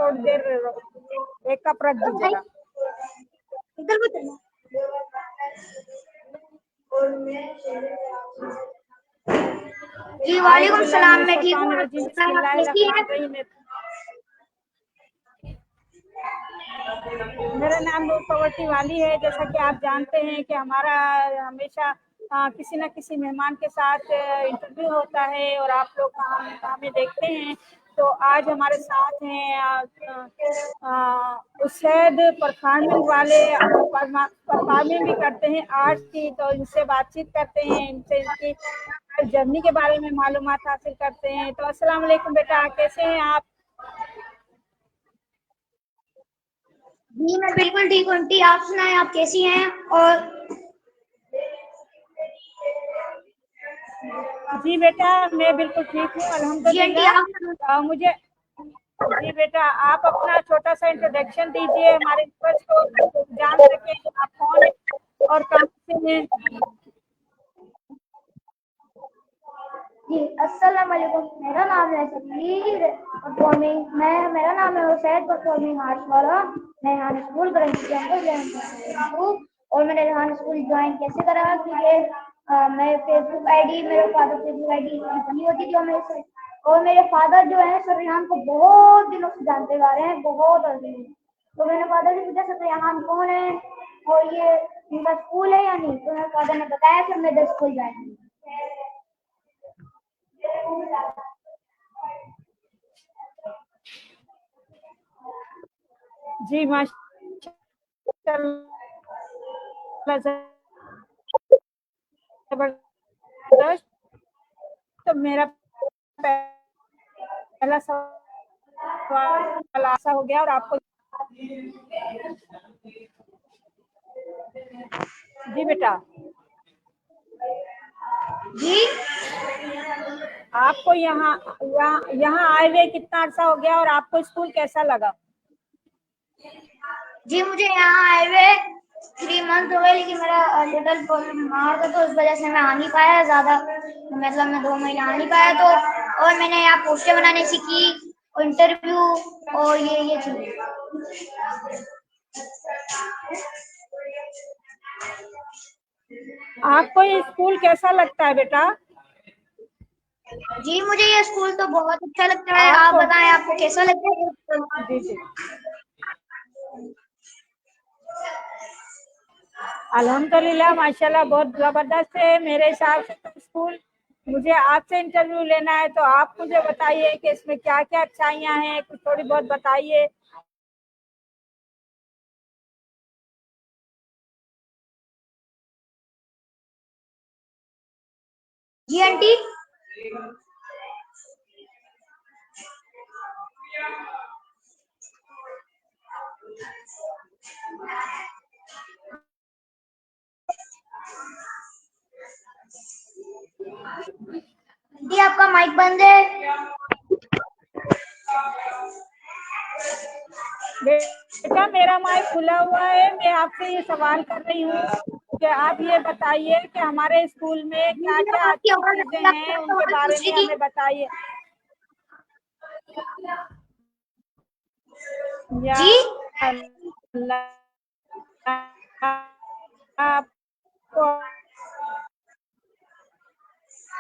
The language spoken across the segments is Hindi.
थोड़ी देर एक कप रख दीजिएगा। इधर बताना। जी वालेकुम सलाम, मैं ठीक हूँ। आप कैसी हैं? मेरा नाम रूपवती वाली है। जैसा कि आप जानते हैं कि हमारा हमेशा किसी न किसी मेहमान के साथ इंटरव्यू होता है और आप लोग हमें देखते हैं। तो आज हमारे साथ हैं उसैद परफॉर्मिंग वाले, परफॉर्मिंग भी करते हैं आर्ट की। तो इनसे बातचीत करते हैं, इनसे इनकी जर्नी के बारे में मालूमात हासिल करते हैं। तो अस्सलाम वालेकुम बेटा, कैसे हैं आप? जी मैं बिल्कुल ठीक हूँ आंटी, आप सुनाएं, आप कैसी हैं? और जी बेटा, मैं बिल्कुल ठीक हूँ जी आंटी अल्हम्दुलिल्लाह। मुझे जी बेटा, आप अपना छोटा सा इंट्रोडक्शन दीजिए, हमारे व्यूअर्स को जान सके आप कौन है और कहाँ से हैं। जी अस्सलाम वालेकुम, मेरा नाम है समीर परफॉर्मिंग, मेरा नाम है उसैद परफॉर्मिंग आर्ट्स वाला। मैं यहाँ स्कूल ग्रेजुएट हूँ। और मैंने यहाँ स्कूल ज्वाइन कैसे करा क्योंकि मैं फेसबुक आईडी, मेरे फादर फेसबुक आईडी बनी होती थी मेरे से। और मेरे फादर जो है सर रेहान को बहुत दिनों से जानते आ रहे हैं, बहुत अर्जे। तो मैंने फादर से पूछा सर रेहान कौन है और ये इनका स्कूल है या नहीं, तो मेरे फादर ने बताया कि मैं इधर स्कूल ज्वाइन। जी माशाल्लाह, जबरदस्त। तो मेरा पहला सवाल ऐसा हो गया और आपको जी बेटा, जी आपको यहाँ यहाँ आए हुए कितना अर्सा हो गया और आपको स्कूल कैसा लगा? जी मुझे यहाँ आए हुए 3 मंथ हो गए, लेकिन मेरा लिटल प्रॉब्लम बीमार था तो उस वजह से मैं आ नहीं पाया ज़्यादा, मतलब मैं 2 महीने आ नहीं पाया। तो और मैंने यहाँ पोस्टर बनाने सीखी और इंटरव्यू और ये चीज़। आपको ये स्कूल कैसा लगता है बेटा? जी मुझे ये स्कूल तो बहुत अच्छा लगता है, आप आपको बताएं आपको कैसा लगता है? जी जी, अल्हम्दुलिल्लाह माशाल्लाह बहुत जबरदस्त है। मेरे हिसाब से तो स्कूल, मुझे आपसे इंटरव्यू लेना है तो आप मुझे बताइए कि इसमें क्या क्या अच्छाइयाँ हैं, कुछ थोड़ी बहुत बताइए। जी आंटी। जी आपका माइक बंद है। बेटा मेरा माइक खुला हुआ है, मैं आपसे ये सवाल कर रही हूँ कि आप ये बताइए कि हमारे स्कूल में क्या जी क्या आपकी अच्छी आवाज चीजें हैं, आपका उनके सवाल बारे पूछ में रही थी। हमें बताइए। या जी अल्लाह, आपको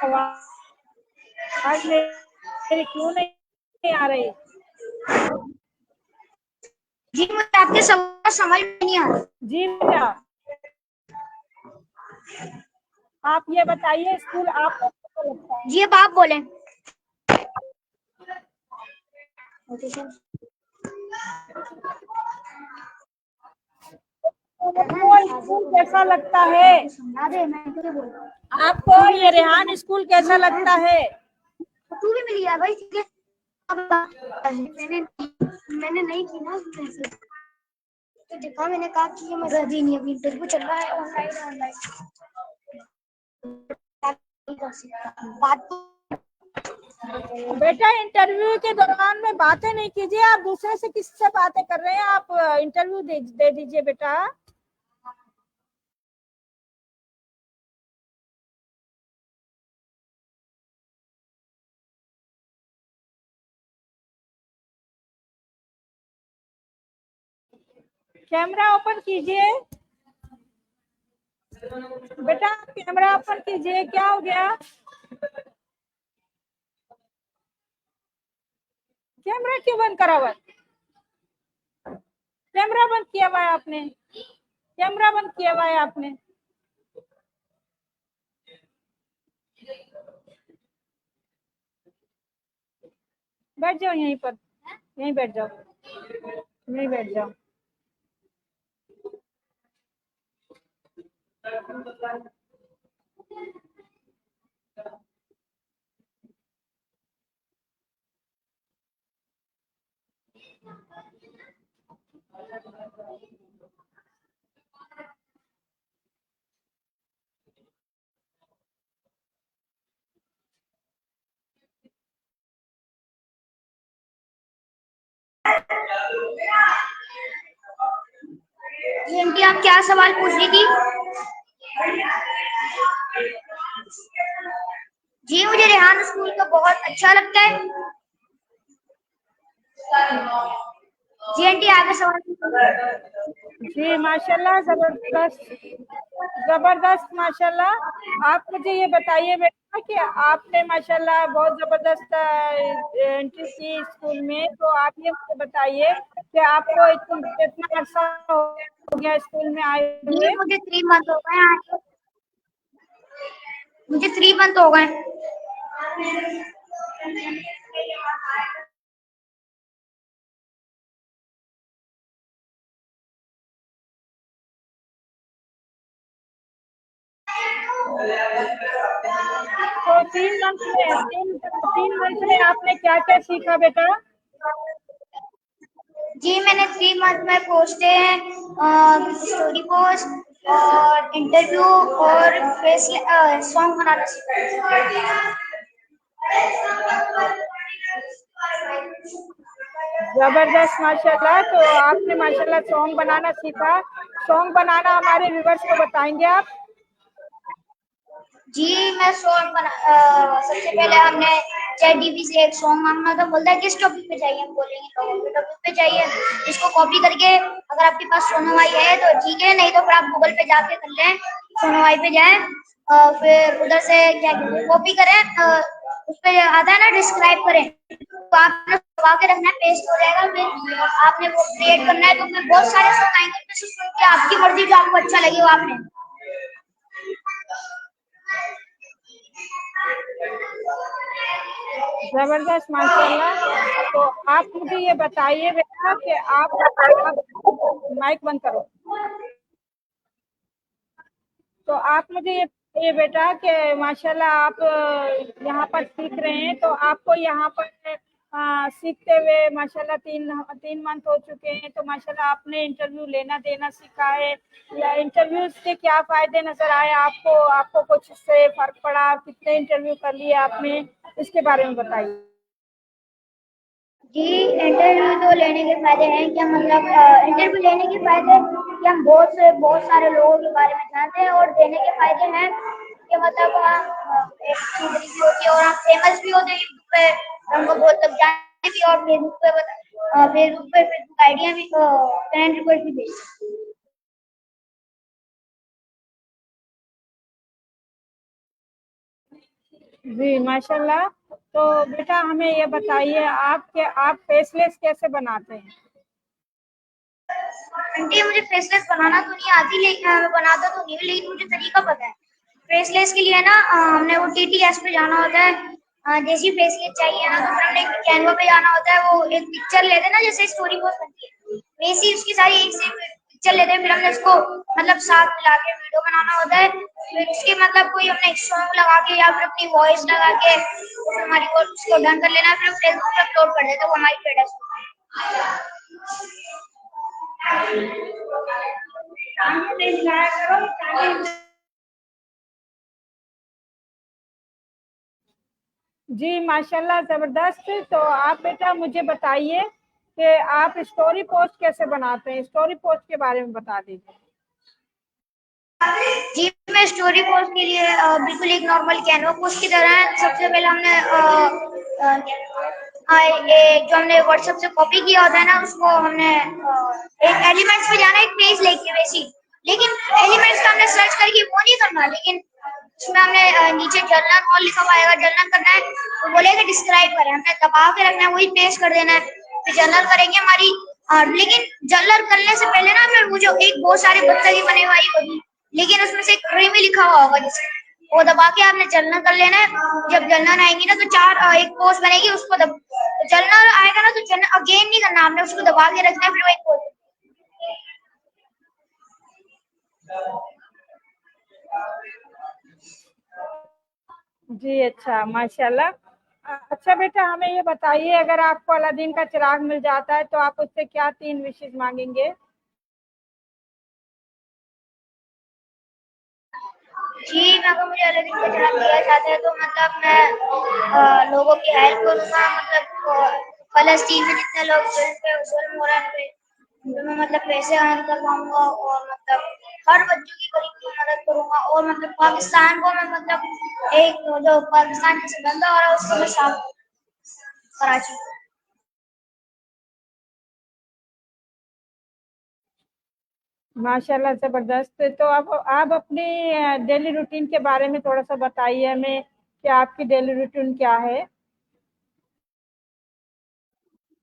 आवाज मेरी क्यों नहीं आ रही? जी मुझे आपके सवाल समझ में नहीं आ रहा। जी बेटा, आप ये बताइए स्कूल आपको कैसा लगता है? जी अब आप बोलें। आपको स्कूल कैसा लगता है? आपको ये रेहान स्कूल कैसा लगता है? तू भी मिल गया भाई, ठीक है। मैंने नहीं की ना मैसेज, तो देखा मैंने कहा कि ये मजा दी नहीं, अभी इंटरव्यू चल रहा है ऑनलाइन ऑनलाइन बात। बेटा इंटरव्यू के दौरान में बातें नहीं कीजिए, आप दूसरे से किससे बातें कर रहे हैं, आप इंटरव्यू दे दीजिए बेटा। कैमरा ओपन कीजिए बेटा, कैमरा ओपन कीजिए। क्या हो गया? कैमरा क्यों बंद करा हुआ है? कैमरा बंद किया हुआ है आपने, कैमरा बंद किया हुआ है आपने। बैठ जाओ यहीं पर, यहीं बैठ जाओ, यहीं बैठ जाओ। जी आंटी, आप क्या सवाल पूछ रही थी? जी मुझे रेहान स्कूल तो बहुत अच्छा लगता है। जी आंटी, आगे सवाल पूछो। जी माशाल्लाह, जबरदस्त जबरदस्त माशाल्लाह। आप मुझे ये बताइए बेटा कि आपने माशाल्लाह बहुत जबरदस्त एंट्री की स्कूल में, तो आप ये मुझे बताइए कि आपको कितना अर्सा हो गया स्कूल में आए जी हुए? मुझे 3 मंथ हो गए आंटी, मुझे 3 मंथ हो गए। तो 3 मंथ में आपने क्या क्या सीखा बेटा? जी मैंने 3 मंथ में पोस्टें हैं, स्टोरी पोस्ट और इंटरव्यू और फेस सॉन्ग बनाना सीखा। जबरदस्त माशाल्लाह। तो आपने माशाल्लाह सॉन्ग बनाना सीखा। सॉन्ग बनाना हमारे व्यूवर्स को बताएंगे आप? जी मैं सॉन्ग बना सबसे पहले हमने चैट जीपीटी से एक सॉन्ग मांगना था, बोलता है किस टॉपिक पे चाहिए, हम बोलेंगे लोगों के टॉपिक पे चाहिए। इसको कॉपी करके अगर आपके पास सोनोवाई है तो ठीक है, नहीं तो फिर आप गूगल पे जाके कर लें, सोनोवाई पे जाएं, फिर उधर से क्या कॉपी करें, उस पे आता है ना डिस्क्राइब करें, तो आपने दबा के रखना है, पेस्ट हो जाएगा। फिर आपने वो क्रिएट करना है, तो फिर बहुत सारे सॉन्ग आएंगे, उसमें से सुन के आपकी मर्जी जो आपको अच्छा लगे वो आपने। जबरदस्त माशाल्लाह। तो आप मुझे ये बताइए बेटा कि आप माइक बंद करो। तो आप मुझे ये बताइए बेटा कि माशाल्लाह आप यहाँ पर सीख रहे हैं, तो आपको यहाँ पर सीखते हुए माशाल्लाह तीन मंथ हो चुके हैं, तो माशाल्लाह आपने इंटरव्यू लेना देना सीखा है, या इंटरव्यू से क्या फायदे नजर आए आपको? आपको कुछ इससे फर्क पड़ा? कितने इंटरव्यू कर लिए आपने, इसके बारे में बताइए। जी इंटरव्यू तो लेने के फायदे हैं क्या, मतलब इंटरव्यू लेने के फायदे कि हम बहुत सारे लोगों के बारे में जानते हैं, और देने के फायदे हैं कि मतलब हम एक सीनरी भी होती है और हम फेमस भी होते हैं यूट्यूब पे, हमको बहुत लोग जानते भी, और फेसबुक आइडिया भी, फ्रेंड रिक्वेस्ट भी भेजते हैं। जी माशाल्लाह। तो बेटा हमें ये बताइए आप फेसलेस कैसे बनाते हैं? आंटी मुझे फेसलेस बनाना तो नहीं आती, लेकिन मैं बनाता तो नहीं हूँ, लेकिन मुझे तरीका पता है। फेसलेस के लिए ना हमने वो टीटीएस पे जाना होता है, जैसी फेसलेस चाहिए ना, तो फिर हमने कैनवा पे जाना होता है, वो एक पिक्चर लेते हैं ना, जैसे स्टोरी पोस्ट बनती है वैसी उसकी सारी एक से पिक्चर लेते हैं, फिर हमने उसको मतलब साथ मिला के वीडियो बनाना होता है, फिर उसके मतलब कोई हमने एक सॉन्ग लगा के या फिर अपनी वॉइस लगा के फिर हमारी वो उसको डन कर लेना, फिर हम फेसबुक पे अपलोड कर देते हैं, वो हमारी स्टेटस। जी माशाल्लाह जबरदस्त। तो आप बेटा मुझे बताइए कि आप स्टोरी पोस्ट कैसे बनाते हैं? स्टोरी पोस्ट के बारे में बता दीजिए। जी मैं स्टोरी पोस्ट के लिए बिल्कुल एक नॉर्मल कैनवा पोस्ट की तरह है। सबसे पहले हमने जो हमने व्हाट्सएप से कॉपी किया होता है ना, उसको हमने एक एलिमेंट्स में जाना, एक पेज लेके वैसी, लेकिन एलिमेंट्स का हमने सर्च करके वो नहीं करना, लेकिन उसमें हमने नीचे जर्नल और लिखा हुआ आएगा, जर्नल करना है तो बोलेगा डिस्क्राइब करें, हमने दबा के रखना है, वही पेस्ट कर देना है, फिर जर्नल करेंगे हमारी। लेकिन जर्नल करने से पहले ना हमें वो जो एक बहुत सारे पत्थर की बनी हुई होगी, लेकिन उसमें से एक क्रीमी लिखा हुआ होगा, जिससे वो दबा के आपने जर्नल कर लेना है। जब जर्नल आएंगी ना तो एक पोस्ट बनेगी, उसको तो जर्नल आएगा ना तो जर्नल अगेन नहीं करना, आपने उसको दबा के रखना है, फिर वो एक पोस्ट। जी अच्छा, माशाल्लाह। अच्छा बेटा, हमें ये बताइए, अगर आपको अलादीन का चिराग मिल जाता है तो आप उससे क्या 3 विशेष मांगेंगे? जी, अगर मुझे अलादीन का चिराग दिया जाता है तो मतलब मैं लोगों की हेल्प करूंगा, मतलब फलस्तीन में जितने लोग जुल्म हो रहे हैं उन पे मैं मतलब पैसे अर्न करवाऊंगा, और मतलब हर बच्चों की गरीब की मदद करूंगा, और मतलब पाकिस्तान को मैं मतलब एक जो पाकिस्तान जैसे गंदा हो रहा है उसको मैं साफ, कराची। माशाल्लाह, ज़बरदस्त। तो अब आप अपनी डेली रूटीन के बारे में थोड़ा-सा बताइए हमें कि आपकी डेली रूटीन क्या है?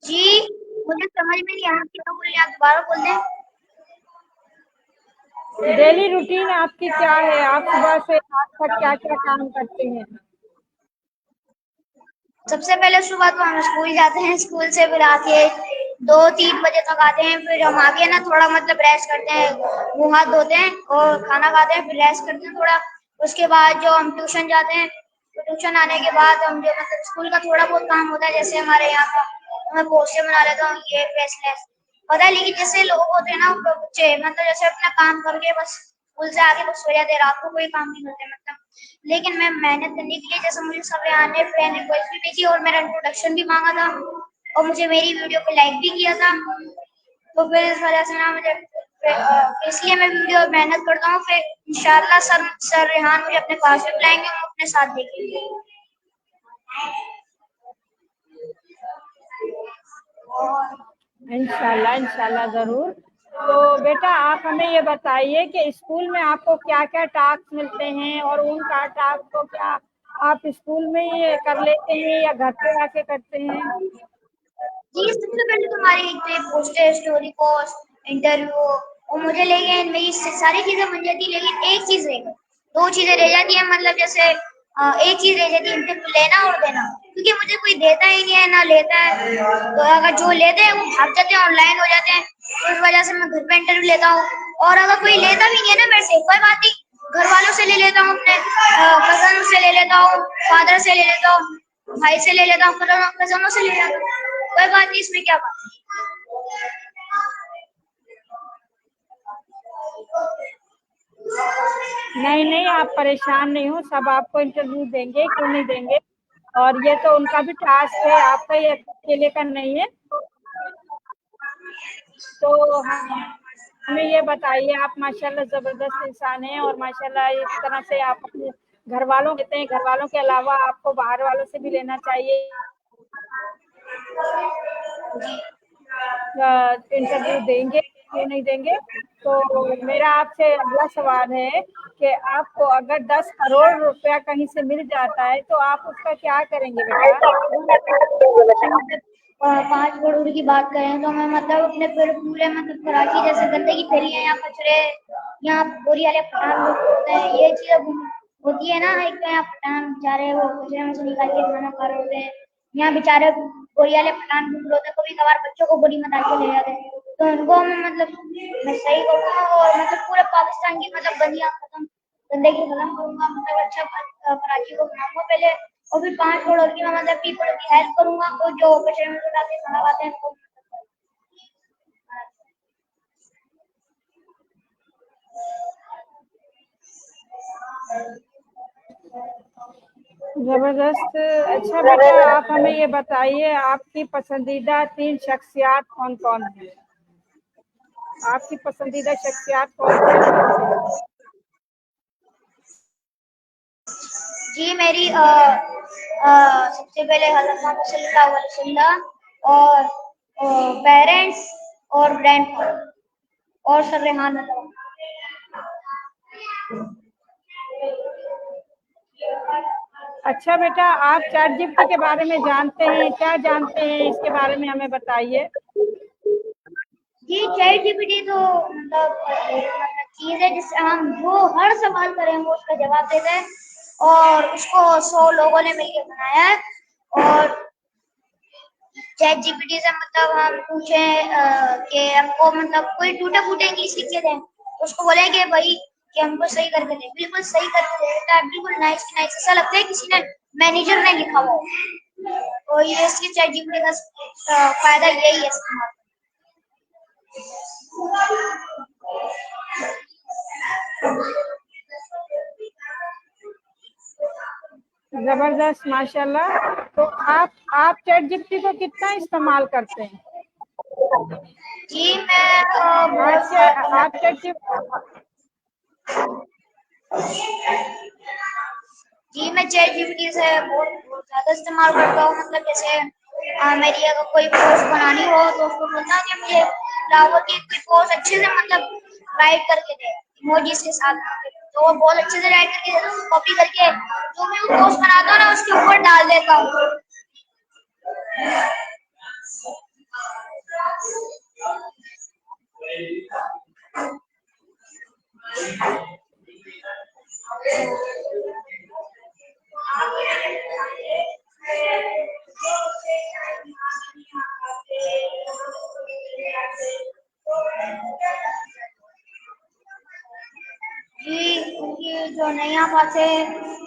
जी, मुझे समझ में नहीं आया, क्या बोल रहे हैं आप, दोबारा बोल दें। डेली रूटीन आपकी क्या है? आप सुबह से रात तक क्या-क्या काम करते हैं? सबसे पहले सुबह तो हम स्कूल जाते हैं, स्कूल से फिर आके 2-3 बजे तक आते हैं, फिर हम आके ना थोड़ा मतलब रेस्ट करते हैं, मुंह हाथ धोते हैं और खाना खाते हैं, फिर रेस्ट करते हैं थोड़ा। उसके बाद जो हम ट्यूशन जाते हैं, तो ट्यूशन आने के बाद हम जो मतलब स्कूल का थोड़ा बहुत काम होता है, जैसे हमारे यहाँ का मैं पोस्टर बना लेता हूँ, ये फेसलेस पता है, लेकिन जैसे लोग होते हैं ना बच्चे, मतलब जैसे अपना काम करके बस स्कूल से आके बस सो जाते हैं, रात को कोई काम नहीं करते मतलब। लेकिन मैं मेहनत करने के लिए, जैसे मुझे सब यहाँ ने फ्रेंड रिक्वेस्ट भी भेजी और मेरा इंट्रोडक्शन भी मांगा था, और मुझे मेरी वीडियो को लाइक भी किया था, तो फिर इस वजह से ना मुझे इसलिए मैं वीडियो मेहनत करता हूँ, फिर इंशाल्लाह सर रेहान मुझे अपने पास भी बुलाएंगे, हम अपने साथ देखेंगे। इंशाल्लाह, इंशाल्लाह ज़रूर। तो बेटा, आप हमें ये बताइए कि स्कूल में आपको क्या-क्या टास्क मिलते हैं और उन का टास्क को क्या आप स्कूल में ही कर लेते हैं या घर पे आके करते हैं? जी, सबसे पहले तो हमारी एक पोस्टर, स्टोरी पोस्ट, इंटरव्यू, और मुझे लेकिन मेरी सारी चीजें बन जाती, लेकिन एक चीज रह गई, दो चीजें रह जाती है, मतलब जैसे एक चीज रह जाती है, इंटरव्यू लेना और देना, क्योंकि मुझे कोई देता ही नहीं है ना लेता है, तो अगर जो लेते हैं वो भाग जाते हैं, ऑनलाइन हो जाते हैं, तो इस वजह से मैं घर पे इंटरव्यू लेता हूँ। और अगर कोई लेता भी नहीं है ना मेरे से, कोई बात नहीं, घर वालों से ले लेता हूँ, अपने कजन से ले लेता हूँ, फादर से ले लेता हूँ, भाई से ले लेता हूँ, कजनों से ले लेता हूँ, कोई बात नहीं, इसमें क्या बात नहीं, नहीं, आप परेशान नहीं हो, सब आपको इंटरव्यू देंगे, क्यों नहीं देंगे। और ये तो उनका भी टास्क है, आपका ये अकेले का नहीं है। तो हमें ये बताइए, आप माशाल्लाह ज़बरदस्त इंसान हैं और माशाल्लाह इस तरह से आप अपने घर वालों देते हैं, घर वालों के अलावा आपको बाहर वालों से भी लेना चाहिए। इंटरव्यू देंगे, क्यों नहीं देंगे। तो मेरा आपसे अगला सवाल है कि आपको अगर 10 करोड़ रुपया कहीं से मिल जाता है तो आप उसका क्या करेंगे बेटा? है। 5 करोड़ की बात करें तो मैं मतलब अपने पूरे मतलब कराची जैसे गंदगी फैली है, यहाँ कचरे, यहाँ बोरी वाले पठान लोग होते हैं, ये चीजें होती है ना, एक तो यहाँ पठान बेचारे वो कचरे में से निकाल के खाना खा रहे होते हैं, यहाँ बेचारे बोरी वाले पठान ढूंढ होते हैं, कभी कभार बच्चों को बोरी में डाल के ले जाते हैं, तो उनको मैं मतलब मैं सही करूँगा, और मतलब पूरे पाकिस्तान की मतलब गंदगी खत्म करूंगा, मतलब अच्छा कराची को बनाऊंगा पहले, और फिर 5 करोड़ की मैं मतलब पीपल की हेल्प करूंगा, और जो कचरे में डालते खाना खाते हैं उनको। जबरदस्त। अच्छा बेटा, आप हमें ये बताइए, आपकी पसंदीदा 3 शख्सियत कौन-कौन है? आपकी पसंदीदा शख्सियत कौन-कौन है? जी, मेरी सबसे पहले हज़रत मोहम्मद सल्लल्लाहु अलैहि वसल्लम और पेरेंट्स और ग्रैंडफादर और सर रेहान अल्लाह। अच्छा बेटा, आप चैट जीपीटी के बारे में जानते हैं, क्या जानते हैं इसके बारे में हमें बताइए। जी चैट जीपीटी तो मतलब चीज है जिससे हम जो हर सवाल करें वो उसका जवाब देते हैं, और उसको 100 लोगों ने मिलकर बनाया है। और चैट जीपीटी से मतलब हम पूछे कि हमको मतलब कोई टूटे फूटे इंग्लिश लिख के दें, उसको बोलेंगे भाई कि हमको सही करके दे, बिल्कुल सही करके देता है, बिल्कुल नाइस नाइस, ऐसा लगता है किसी ने मैनेजर ने लिखा हुआ है। और ये इसकी चैट जीपीटी का फायदा यही है इस्तेमाल। जबरदस्त, माशाल्लाह। तो आप चैट जीपीटी को कितना इस्तेमाल करते हैं? जी मैं बहुत आप चैट जी मैं चैट जीपीटी से बहुत ज्यादा इस्तेमाल करता हूँ। मतलब जैसे मेरी अगर कोई पोस्ट बनानी हो तो उसको बोलना कि मुझे फ्लावर की कोई पोस्ट अच्छे से मतलब राइट करके दे इमोजीज के साथ, तो वो बहुत अच्छे से राइट करके देता हूँ। कॉपी करके जो मैं वो पोस्ट बनाता हूँ ना उसके ऊपर डाल देता हूँ। जी उनकी जो नहीं आ पाते,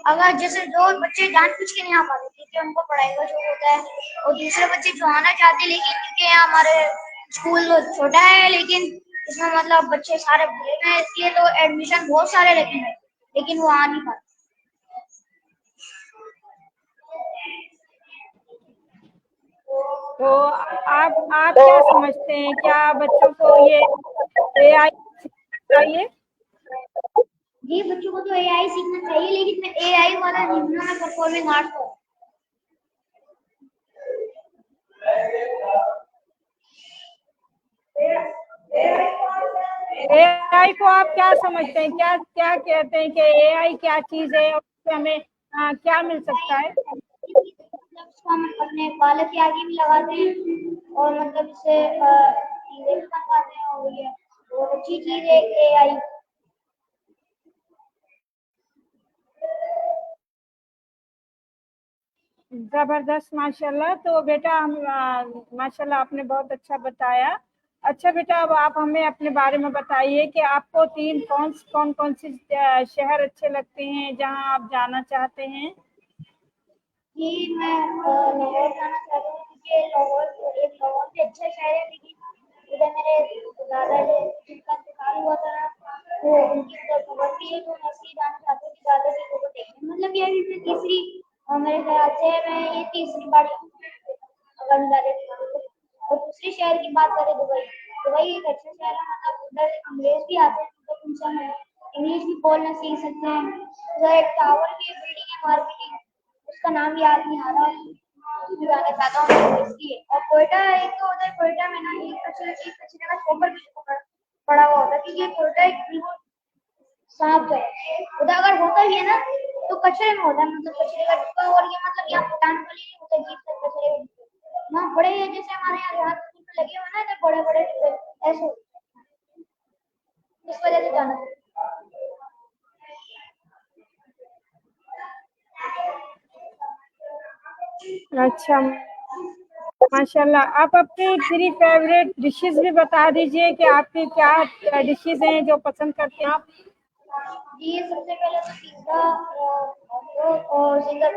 अगर जैसे जो बच्चे जानबूझ के नहीं आ पाते क्योंकि उनको पढ़ाई का जो होता है, और दूसरे बच्चे जो आना चाहते लेकिन क्योंकि यहाँ हमारे स्कूल छोटा है लेकिन इसमें मतलब बच्चे सारे भरे हुए हैं, इसलिए तो एडमिशन बहुत सारे लेकिन वो आ नहीं पाते। तो आप क्या समझते हैं, क्या बच्चों को ये एआई चाहिए? जी बच्चों को तो एआई सीखना चाहिए, लेकिन मैं एआई वाला नहीं हूँ, मैं परफॉर्मिंग आर्ट्स हूँ। एआई को आप क्या समझते हैं, क्या क्या कहते हैं कि एआई क्या चीज है और उससे हमें क्या मिल सकता है? मतलब इसको हम अपने पालक के आगे भी लगाते हैं और मतलब इससे चीजें भी मंगाते हैं, और ये बहुत अच्छी चीज है एआई। जबरदस्त, माशाल्लाह। तो बेटा हम माशाल्लाह आपने बहुत अच्छा बताया। अच्छा बेटा, अब आप हमें अपने बारे में बताइए कि आपको कौन कौन सी शहर अच्छे लगते हैं जहां आप जाना चाहते हैं? जी मैं लाहौर जाना चाहता हूँ क्योंकि लाहौर भी अच्छा शहर है, लेकिन उधर मेरे दादा जिनका इंतकाल हुआ था ना, वो उनकी उधर खबर भी है, तो मैं इसलिए जाना चाहती हूँ कि दादा की खबर देखने। मतलब ये अभी मैं तीसरी मेरे ख्याल से मैं ये तीसरी बार अगर मैं दादा की खबर देखूं। और दूसरे शहर की बात करें, दुबई एक अच्छा शहर है, मतलब उधर अंग्रेज भी आते हैं, तो उनसे हम इंग्लिश भी बोलना सीख सकते हैं। उधर एक टावर की बिल्डिंग है मार्केटिंग, उसका नाम याद नहीं आ रहा, उसमें जाना चाहता हूँ इसलिए। और कोयटा एक तो उधर कोयटा में ना एक कचरे का शॉपर भी पड़ा हुआ होता है, क्योंकि ये कोयटा एक बिल्कुल साफ जगह, उधर अगर होता भी है ना तो कचरे में होता है, मतलब कचरे का डिब्बा। और ये मतलब यहाँ भूटान वाले नहीं होते जीप से कचरे के डिब्बे, यहाँ बड़े जैसे हमारे यहाँ स्कूल में लगे हुए ना इधर बड़े बड़े डिब्बे ऐसे होते हैं। इस वजह से जाना अच्छा, माशाल्लाह। आप अपनी 3 फेवरेट डिशेस भी बता दीजिए कि आपकी क्या डिशेस हैं जो पसंद करते हैं आप? जी सबसे पहले तो पिज्जा और सिंगल।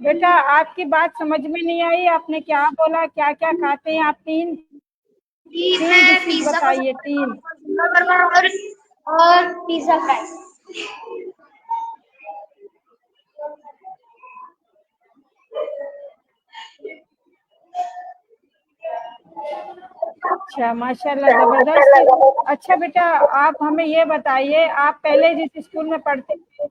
बेटा आपकी बात समझ में नहीं आई, आपने क्या बोला, क्या क्या खाते हैं आप? तीन जी तीन मैं डिशेस पिज्जा पसंद बताइए, करता तीन। हूँ, बर्गर और पिज्जा फ्राई। अच्छा, माशाल्लाह जबरदस्त। अच्छा बेटा, आप हमें ये बताइए, आप पहले जिस स्कूल में पढ़ते थे,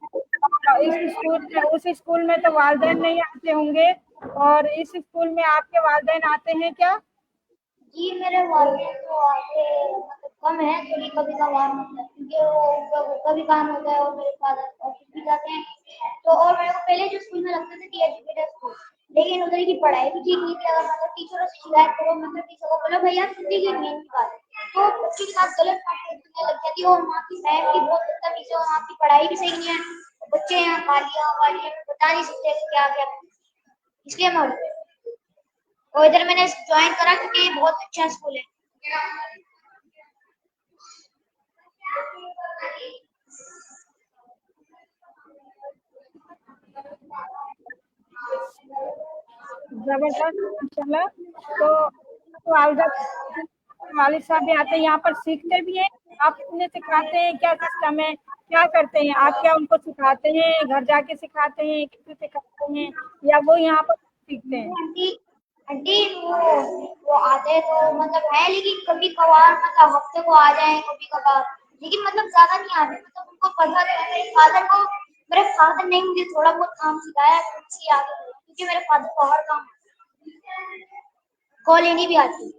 उस स्कूल में तो वालिदैन नहीं आते होंगे, और इस स्कूल में आपके वालिदैन आते हैं क्या? जी मेरे वालिदैन तो आते मतलब कम है, थोड़ी कभी कभार मतलब, क्योंकि वो कभी काम होता है और मेरे फादर ऑफिस भी जाते हैं। तो और मेरे को पहले जो स्कूल में लगता था कि एजुकेटेड स्कूल, लेकिन उधर की पढ़ाई भी ठीक नहीं थी। अगर मतलब टीचरों से शिकायत करो, मतलब टीचर को बोलो भैया छुट्टी की मेन की बात है, तो बच्चे के साथ गलत बातें करने लग जाती है। और वहाँ की फैमिली बहुत बदतमीज है, और वहाँ की पढ़ाई भी सही नहीं है। बच्चे यहाँ गालियाँ वालियाँ बता नहीं सकते क्या क्या, इसलिए मैं और इधर मैंने ज्वाइन करा क्योंकि बहुत अच्छा स्कूल है। जबरदस्त माशाल्लाह। तो वालिदा वालिद साहब भी आते हैं यहाँ पर, सीखते भी हैं? आप उन्हें सिखाते हैं? क्या सिस्टम है, क्या करते हैं आप? क्या उनको सिखाते हैं, घर जाके सिखाते हैं, किसी सिखाते हैं, या वो यहाँ पर सीखते हैं? आंटी आंटी वो आते तो मतलब है, लेकिन कभी कभार मतलब हफ्ते को आ जाए कभी कभार, लेकिन मतलब ज्यादा नहीं आते। मतलब उनको पता है मेरे फादर ने मुझे थोड़ा बहुत काम सिखाया है, मुझसे आगे बढ़ा, क्योंकि मेरे फादर को हर काम कॉल लेनी भी आती है।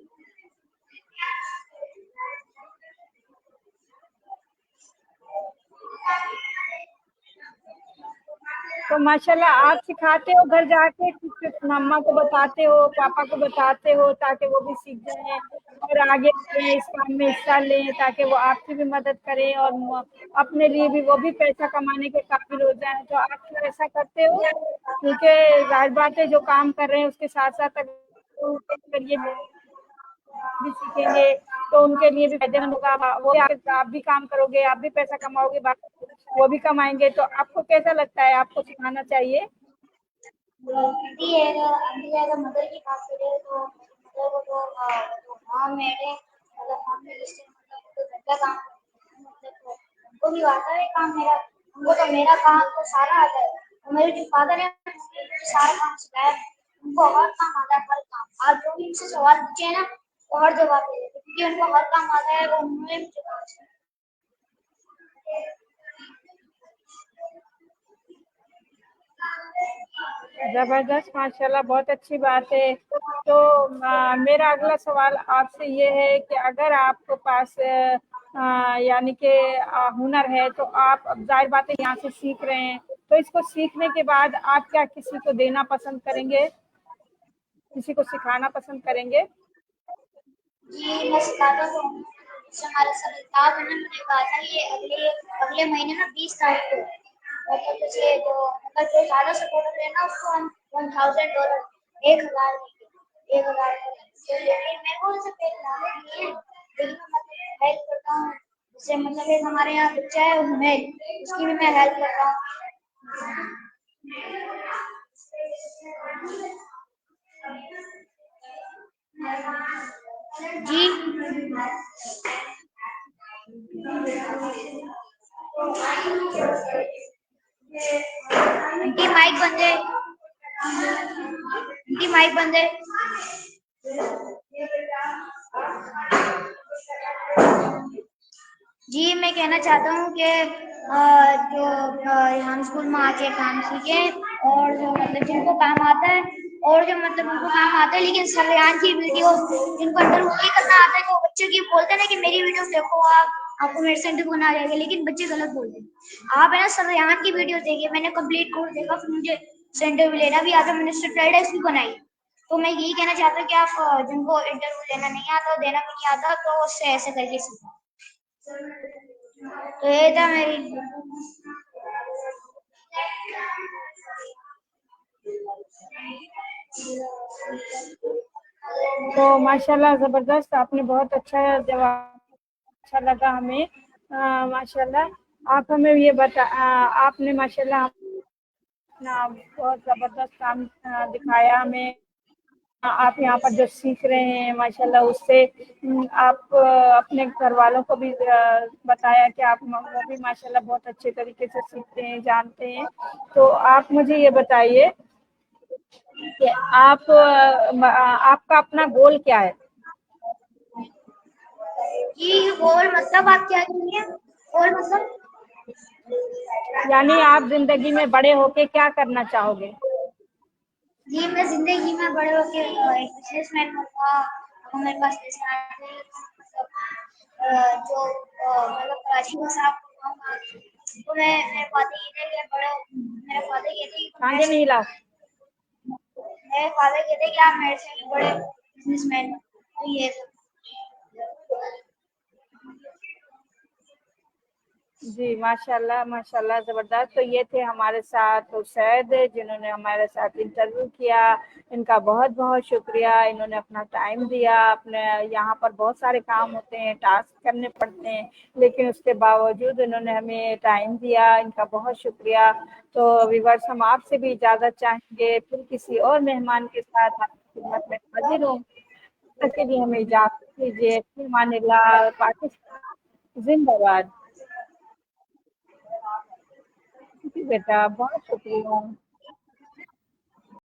तो माशाल्लाह आप सिखाते हो घर जाके, मम्मा को बताते हो, पापा को बताते हो, ताकि वो भी सीख जाएं और आगे इस काम में हिस्सा लें, ताकि वो आपकी भी मदद करें और अपने लिए भी वो भी पैसा कमाने के काबिल हो जाए। तो आप तो ऐसा करते हो, क्योंकि जाहिर बात है जो काम कर रहे हैं उसके साथ साथ अगर ये भी सीखेंगे तो उनके लिए भी फायदेमंद होगा। वो आप भी काम करोगे, आप भी पैसा कमाओगे, वो भी कमाएंगे। तो आपको कैसा लगता है, आपको सिखाना चाहिए? आंटी अगर मदर की बात करें तो मदर को तो होम मेड है, मतलब होम में जिससे मतलब तो घर का काम मतलब उनको भी आता है काम मेरा, उनको तो मेरा काम तो सारा आता है। और मेरे जो फादर है उन्होंने मुझे सारा काम सिखाया है, उनको हर काम आता है, हर काम। आज जो भी उनसे सवाल पूछे हैं ना, वो हर जवाब दे देते, क्योंकि उनको हर काम आता है, वो उन्होंने मुझे काम सिखाया। जबरदस्त माशाल्लाह, बहुत अच्छी बात है। तो मेरा अगला सवाल आपसे ये है कि अगर आपके पास यानी कि हुनर है, तो आप अब जाहिर बात है यहाँ से सीख रहे हैं, तो इसको सीखने के बाद आप क्या किसी को देना पसंद करेंगे, किसी को सिखाना पसंद करेंगे? जी मैं सिखाता तो हूँ। जैसे हमारा सर अल्ताफ है ना, मैंने कहा था ये अगले अगले महीने ना 20 तारीख को, मतलब जैसे जो मतलब जो ज्यादा सपोर्टर है ना उसको हम $1000 1000 देंगे, 1000। लेकिन मेरे को उससे पहले ज्यादा नहीं है, लेकिन मैं मतलब हेल्प करता हूँ। जैसे मतलब एक हमारे यहाँ बच्चा है उमेर, उसकी भी मैं हेल्प करता हूँ। जी आंटी माइक बंद है, आंटी माइक बंद है। जी मैं कहना चाहता हूँ कि जो यहाँ स्कूल में आके काम सीखे, और जो मतलब जिनको काम आता है, और जो मतलब उनको काम आता है लेकिन सरयान की वीडियो जिनको अंदर वो नहीं करना आता है, वो बच्चों की बोलते हैं ना कि मेरी वीडियो देखो आपको मेरे से इंटरव्यू बना जाएगा, लेकिन बच्चे गलत बोलते हैं। आप है ना सरयान की वीडियो देखिए, मैंने कंप्लीट कोर्स देखा, फिर मुझे इंटरव्यू लेना भी आता, मैंने स्लाइड्स भी बनाई। तो मैं यही कहना चाहता हूँ कि आप जिनको इंटरव्यू लेना नहीं आता, देना भी नहीं आता, तो उससे ऐसे करके सीखो। तो ये था मेरी। तो माशाल्लाह जबरदस्त, आपने बहुत अच्छा जवाब, अच्छा लगा हमें। माशाल्लाह आप हमें ये आपने माशाल्लाह अपना बहुत जबरदस्त काम दिखाया हमें। आप यहाँ पर जो सीख रहे हैं माशाल्लाह, उससे आप अपने घर वालों को भी बताया कि आप वो भी माशाल्लाह बहुत अच्छे तरीके से सीखते हैं, जानते हैं। तो आप मुझे ये बताइए कि आपका अपना गोल क्या है? जी और मतलब आप क्या करेंगे और मतलब यानी आप जिंदगी में बड़े होके क्या करना चाहोगे? जी मैं जिंदगी में बड़े होके एक बिजनेसमैन बनूंगा। अगर मेरे पास पैसे आते हैं मतलब जो मतलब कराची में साफ करवाऊंगा तो मैं मेरे फादर ये थे कि बड़े मेरे फादर ये थे कि आगे नहीं हिलाओ। मेरे फादर कहते कि आप मेरे से भी बड़े बिजनेसमैन तो ये सब। जी माशाल्लाह माशाल्लाह, जबरदस्त। तो ये थे हमारे साथ उसैद, जिन्होंने हमारे साथ इंटरव्यू किया। इनका बहुत बहुत शुक्रिया, इन्होंने अपना टाइम दिया। अपने यहाँ पर बहुत सारे काम होते हैं, टास्क करने पड़ते हैं, लेकिन उसके बावजूद इन्होंने हमें टाइम दिया। इनका बहुत शुक्रिया। तो व्यूअर्स, हम आपसे भी इजाज़त चाहेंगे, फिर किसी और मेहमान के साथ आपकी खिदमत में हाजिर हों। तब तक के लिए हमें इजाज़त दीजिए। फिर मानिल्लाह, पाकिस्तान जिंदाबाद। जी बेटा, बहुत शुक्रिया।